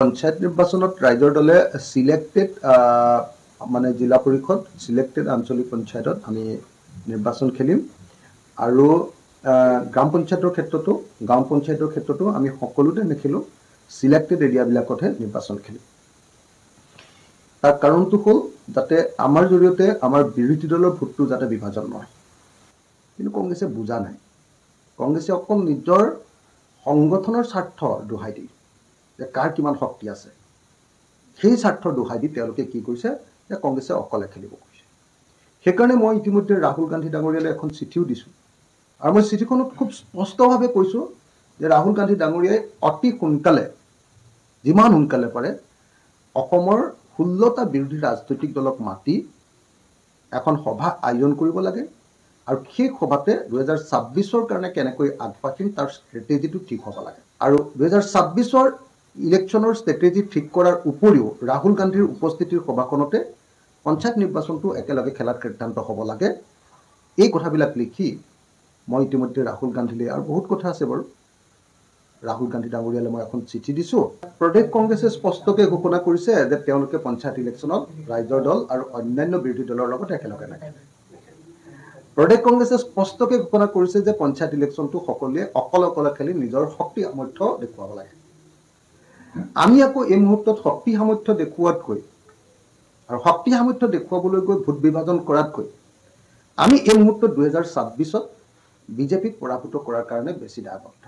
পঞ্চায়ত নিৰ্বাচনত ৰাইজৰ দলে সিলেক্টেড মানে জিলা পৰিষদ সিলেক্টেড আঞ্চলিক পঞ্চায়তত আমি নিৰ্বাচন খেলিম আৰু গ্ৰাম পঞ্চায়তৰ ক্ষেত্ৰতো আমি সকলোতে নেখেলো সিলেক্টেড এৰিয়াবিলাকতহে নিৰ্বাচন খেলিম। তাৰ কাৰণটো হ'ল যাতে আমাৰ জৰিয়তে আমাৰ বিৰোধী দলৰ ভোটটো যাতে বিভাজন নহয়। কিন্তু কংগ্ৰেছে বুজা নাই। কংগ্ৰেছে অকল নিজৰ সংগঠনৰ স্বাৰ্থ দোহাই দিয়ে যে কাৰ কিমান শক্তি আছে সেই স্বাৰ্থৰ দোহাই দি তেওঁলোকে কি কৰিছে যে কংগ্ৰেছে অকলে খেলিব কৈছে। সেইকাৰণে মই ইতিমধ্যে ৰাহুল গান্ধী ডাঙৰীয়ালৈ এখন চিঠিও দিছোঁ আৰু মই চিঠিখনত খুব স্পষ্টভাৱে কৈছোঁ যে ৰাহুল গান্ধী ডাঙৰীয়াই অতি সোনকালে যিমান সোনকালে পাৰে অসমৰ 16টা বিৰোধী ৰাজনৈতিক দলক মাতি এখন সভা আয়োজন কৰিব লাগে আৰু সেই সভাতে 2026ৰ কাৰণে কেনেকৈ আগবাঢ়িম তাৰ ষ্ট্ৰেটেজিটো ঠিক হ'ব লাগে আৰু 2026ৰ ইলেকশ্যনৰ ষ্ট্ৰেটেজি ঠিক কৰাৰ উপৰিও ৰাহুল গান্ধীৰ উপস্থিতিৰ সভাখনতে পঞ্চায়ত নিৰ্বাচনটো একেলগে খেলাৰ সিদ্ধান্ত হ'ব লাগে। এই কথাবিলাক লিখি মই ইতিমধ্যে ৰাহুল গান্ধীলৈ আৰু বহুত কথা আছে বাৰু ৰাহুল গান্ধী ডাঙৰীয়ালৈ মই এখন চিঠি দিছোঁ। প্ৰদেশ কংগ্ৰেছে স্পষ্টকৈ ঘোষণা কৰিছে যে তেওঁলোকে পঞ্চায়ত ইলেকশ্যনত ৰাইজৰ দল আৰু অন্যান্য বিৰোধী দলৰ লগত একেলগে নাথাকে। প্ৰদেশ কংগ্ৰেছে স্পষ্টকৈ ঘোষণা কৰিছে যে পঞ্চায়ত ইলেকশ্যনটো সকলোৱে অকলে খেলি নিজৰ শক্তি সামৰ্থ্য দেখুৱাব লাগে। আমি আকৌ এই মুহূৰ্তত শক্তি সামৰ্থ্য দেখুৱাতকৈ আৰু শক্তি সামৰ্থ্য দেখুৱাবলৈ গৈ ভোট বিভাজন কৰাতকৈ আমি এই মুহূৰ্তত 2026ত বিজেপিক পৰাভূত কৰাৰ কাৰণে বেছি দায়বদ্ধ।